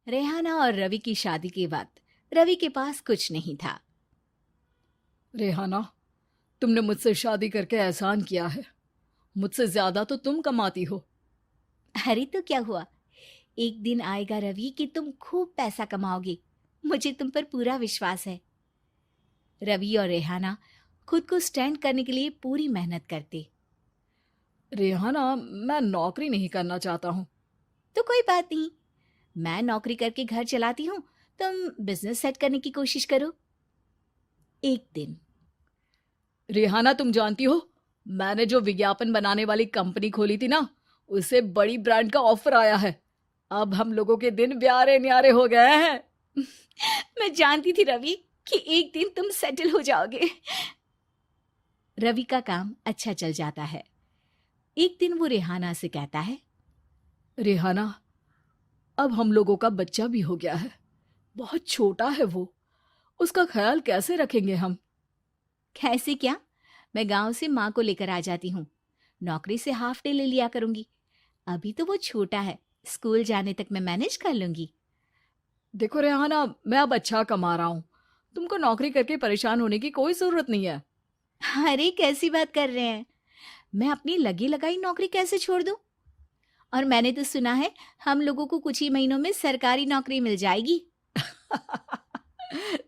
रेहाना और रवि की शादी के बाद रवि के पास कुछ नहीं था। रेहाना, तुमने मुझसे शादी करके एहसान किया है। मुझसे ज्यादा तो तुम कमाती हो। अरे तो क्या हुआ, एक दिन आएगा रवि कि तुम खूब पैसा कमाओगे। मुझे तुम पर पूरा विश्वास है। रवि और रेहाना खुद को स्टैंड करने के लिए पूरी मेहनत करते। रेहाना, मैं नौकरी नहीं करना चाहता हूँ। तो कोई बात नहीं, मैं नौकरी करके घर चलाती हूँ, तुम बिजनेस सेट करने की कोशिश करो। एक दिन रेहाना, तुम जानती हो, मैंने जो विज्ञापन बनाने वाली कंपनी खोली थी ना, उसे बड़ी ब्रांड का ऑफर आया है। अब हम लोगों के दिन ब्यारे न्यारे हो गए हैं। मैं जानती थी रवि कि एक दिन तुम सेटल हो जाओगे। रवि का काम अच्छा चल जाता है। एक दिन वो रेहाना से कहता है, रेहाना, अब हम लोगों का बच्चा भी हो गया है। बहुत छोटा है वो। उसका ख्याल कैसे रखेंगे हम? कैसे क्या, मैं गांव से माँ को लेकर आ जाती हूँ। नौकरी से हाफ डे ले लिया करूंगी। अभी तो वो छोटा है, स्कूल जाने तक मैं मैनेज कर लूंगी। देखो रेहाना, मैं अब अच्छा कमा रहा हूँ। तुमको नौकरी करके परेशान होने की कोई जरूरत नहीं है। अरे कैसी बात कर रहे हैं, मैं अपनी लगी लगाई नौकरी कैसे छोड़ दूं? और मैंने तो सुना है हम लोगों को कुछ ही महीनों में सरकारी नौकरी मिल जाएगी।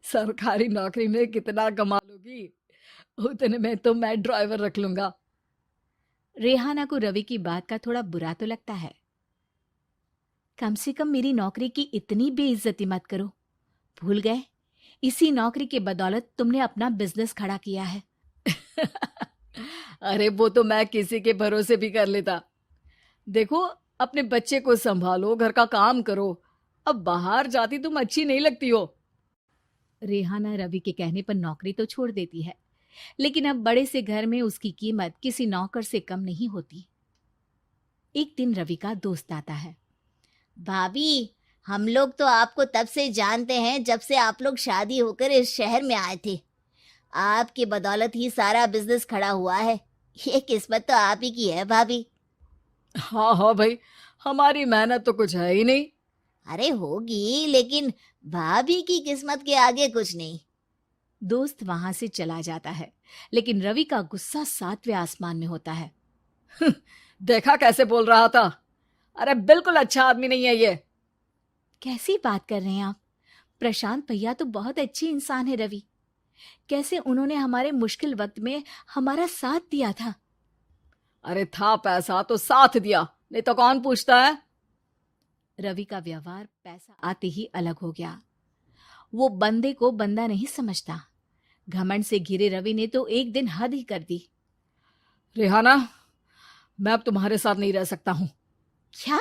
सरकारी नौकरी में कितना कमा लोगी? उतने में तो मैं ड्राइवर रख लूंगा। रेहाना को रवि की बात का थोड़ा बुरा तो लगता है। कम से कम मेरी नौकरी की इतनी बेइज्जती मत करो। भूल गए, इसी नौकरी के बदौलत तुमने अपना बिजनेस खड़ा किया है। अरे वो तो मैं किसी के भरोसे भी कर लेता। देखो, अपने बच्चे को संभालो, घर का काम करो। अब बाहर जाती तुम अच्छी नहीं लगती हो। रेहाना रवि के कहने पर नौकरी तो छोड़ देती है, लेकिन अब बड़े से घर में उसकी कीमत किसी नौकर से कम नहीं होती। एक दिन रवि का दोस्त आता है। भाभी, हम लोग तो आपको तब से जानते हैं जब से आप लोग शादी होकर इस शहर में आए थे। आपकी बदौलत ही सारा बिजनेस खड़ा हुआ है। ये किस्मत तो आप ही की है भाभी। हाँ हाँ भाई, हमारी मेहनत तो कुछ है ही नहीं। अरे होगी, लेकिन भाभी की किस्मत के आगे कुछ नहीं। दोस्त वहां से चला जाता है, लेकिन रवि का गुस्सा सातवें आसमान में होता है। देखा कैसे बोल रहा था? अरे बिल्कुल अच्छा आदमी नहीं है ये। कैसी बात कर रहे हैं आप? प्रशांत भैया तो बहुत अच्छे इंसान है रवि। कैसे उन्होंने हमारे मुश्किल वक्त में हमारा साथ दिया था। अरे था पैसा तो साथ दिया, नहीं तो कौन पूछता है? रवि का व्यवहार पैसा आते ही अलग हो गया। वो बंदे को बंदा नहीं समझता। घमंड से घिरे रवि ने तो एक दिन हद ही कर दी। रेहाना, मैं अब तुम्हारे साथ नहीं रह सकता हूँ। क्या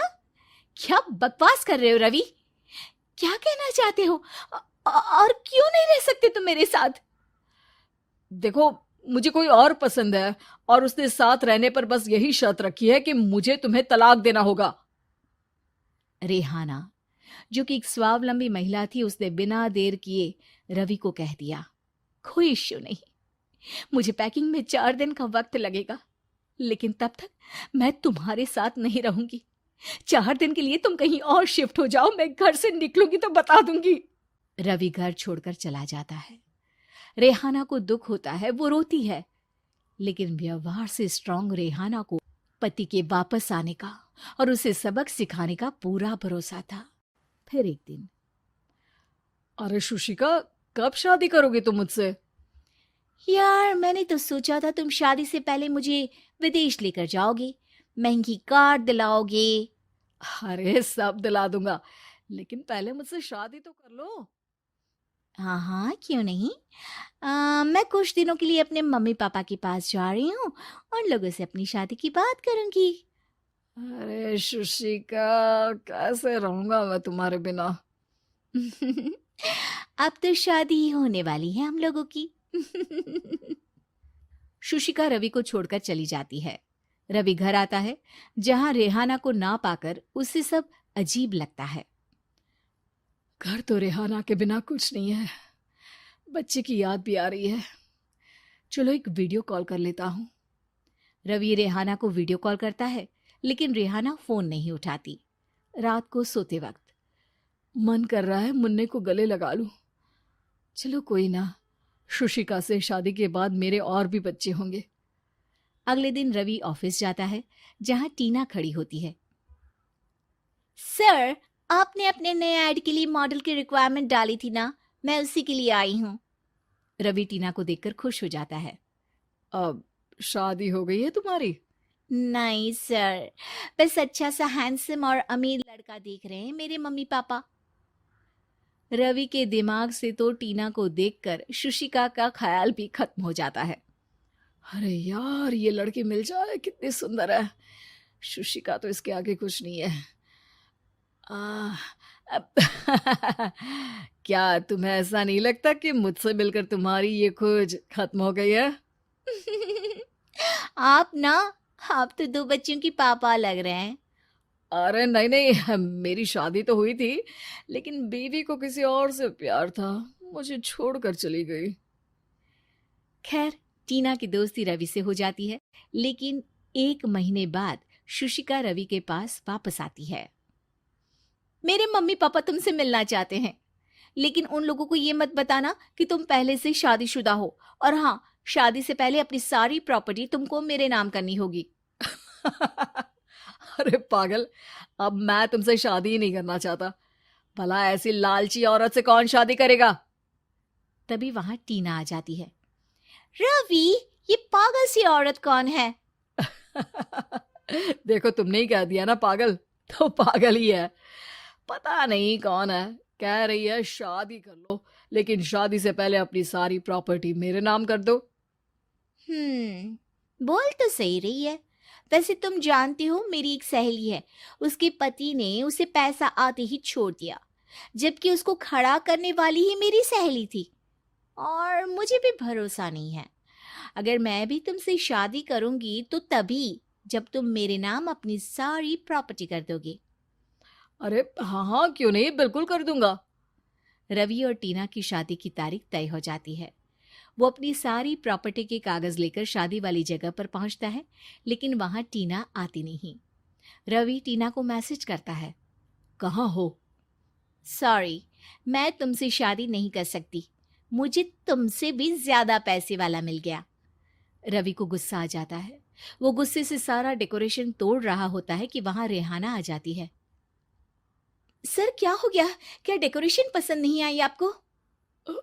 क्या बकवास कर रहे हो रवि? क्या कहना चाहते हो? और क्यों नहीं रह सकते तुम मेरे साथ? देखो, मुझे कोई और पसंद है, और उसने साथ रहने पर बस यही शर्त रखी है कि मुझे तुम्हें तलाक देना होगा। रेहाना, जो कि एक स्वावलंबी महिला थी, उसने बिना देर किए रवि को कह दिया, कोई इश्यू नहीं, मुझे पैकिंग में 4 दिन का वक्त लगेगा, लेकिन तब तक मैं तुम्हारे साथ नहीं रहूंगी। 4 दिन के लिए तुम कहीं और शिफ्ट हो जाओ, मैं घर से निकलूंगी तो बता दूंगी। रवि घर छोड़कर चला जाता है। रेहाना को दुख होता है, वो रोती है, लेकिन व्यवहार से स्ट्रांग रेहाना को पति के वापस आने का और उसे सबक सिखाने का पूरा भरोसा था। फिर एक दिन, अरे शुशिका, कब शादी करोगे तुम मुझसे? यार मैंने तो सोचा था तुम शादी से पहले मुझे विदेश लेकर जाओगे, महंगी कार दिलाओगे। अरे सब दिला दूंगा, लेकिन पहले मुझसे शादी तो कर लो। हाँ हाँ, क्यों नहीं। मैं कुछ दिनों के लिए अपने मम्मी पापा के पास जा रही हूँ और लोगों से अपनी शादी की बात करूंगी। अरे शुशिका, कैसे रहूंगा मैं तुम्हारे बिना? अब तो शादी ही होने वाली है हम लोगों की। शुशिका रवि को छोड़कर चली जाती है। रवि घर आता है, जहां रेहाना को ना पाकर उसे सब अजीब लगता है। घर तो रेहाना के बिना कुछ नहीं है। बच्चे की याद भी आ रही है। चलो एक वीडियो कॉल कर लेता हूँ। रवि रेहाना को वीडियो कॉल करता है, लेकिन रेहाना फोन नहीं उठाती। रात को सोते वक्त मन कर रहा है मुन्ने को गले लगा लूं। चलो कोई ना, शुशिका से शादी के बाद मेरे और भी बच्चे होंगे। अगले दिन रवि ऑफिस जाता है, जहां टीना खड़ी होती है। सर, आपने अपने नए ऐड के लिए मॉडल की रिक्वायरमेंट डाली थी ना, मैं उसी के लिए आई हूँ। रवि टीना को देखकर खुश हो जाता है। अब शादी हो गई है तुम्हारी? नहीं सर, बस अच्छा सा हैंडसम और अमीर लड़का देख रहे हैं मेरे मम्मी पापा। रवि के दिमाग से तो टीना को देखकर शुशिका का ख्याल भी खत्म हो जाता है। अरे यार, ये लड़की मिल जाए कितनी सुंदर है। शुशिका तो इसके आगे कुछ नहीं है। अब क्या तुम्हें ऐसा नहीं लगता कि मुझसे मिलकर तुम्हारी ये खोज खत्म हो गई है? आप तो 2 बच्चों की पापा लग रहे हैं। अरे नहीं नहीं, मेरी शादी तो हुई थी, लेकिन बीवी को किसी और से प्यार था, मुझे छोड़कर चली गई। खैर, टीना की दोस्ती रवि से हो जाती है, लेकिन 1 महीने बाद शुशिका रवि के पास वापस आती है। मेरे मम्मी पापा तुमसे मिलना चाहते हैं, लेकिन उन लोगों को ये मत बताना कि तुम पहले से शादीशुदा हो, और हाँ, शादी से पहले अपनी सारी प्रॉपर्टी तुमको मेरे नाम करनी होगी। अरे पागल, अब मैं तुमसे शादी ही नहीं करना चाहता। भला ऐसी लालची औरत से कौन शादी करेगा? तभी वहां टीना आ जाती है। रवि, ये पागल सी औरत कौन है? देखो, तुमने ही कह दिया ना पागल, तो पागल ही है। पता नहीं कौन है, कह रही है शादी कर लो, लेकिन शादी से पहले अपनी सारी प्रॉपर्टी मेरे नाम कर दो। बोल तो सही रही है। वैसे तुम जानती हो, मेरी एक सहेली है, उसके पति ने उसे पैसा आते ही छोड़ दिया, जबकि उसको खड़ा करने वाली ही मेरी सहेली थी। और मुझे भी भरोसा नहीं है। अगर मैं भी तुमसे शादी करूंगी तो तभी जब तुम मेरे नाम अपनी सारी प्रॉपर्टी कर दोगे। अरे हाँ हाँ, क्यों नहीं, बिल्कुल कर दूंगा। रवि और टीना की शादी की तारीख तय हो जाती है। वो अपनी सारी प्रॉपर्टी के कागज लेकर शादी वाली जगह पर पहुंचता है, लेकिन वहां टीना आती नहीं। रवि टीना को मैसेज करता है। कहाँ हो? सॉरी, मैं तुमसे शादी नहीं कर सकती, मुझे तुमसे भी ज्यादा पैसे वाला मिल गया। रवि को गुस्सा आ जाता है। वो गुस्से से सारा डेकोरेशन तोड़ रहा होता है कि वहां रेहाना आ जाती है। सर, क्या हो गया? क्या डेकोरेशन पसंद नहीं आई आपको? अ,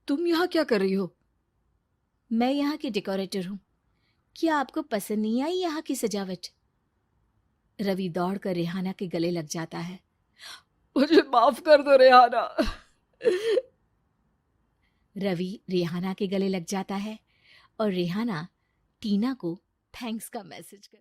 तुम यहाँ क्या कर रही हो? मैं यहाँ की डेकोरेटर हूँ। क्या आपको पसंद नहीं आई यहाँ की सजावट? रवि दौड़कर रेहाना के गले लग जाता है। मुझे माफ कर दो रेहाना। रवि रेहाना के गले लग जाता है और रेहाना टीना को थैंक्स का मैसेज कर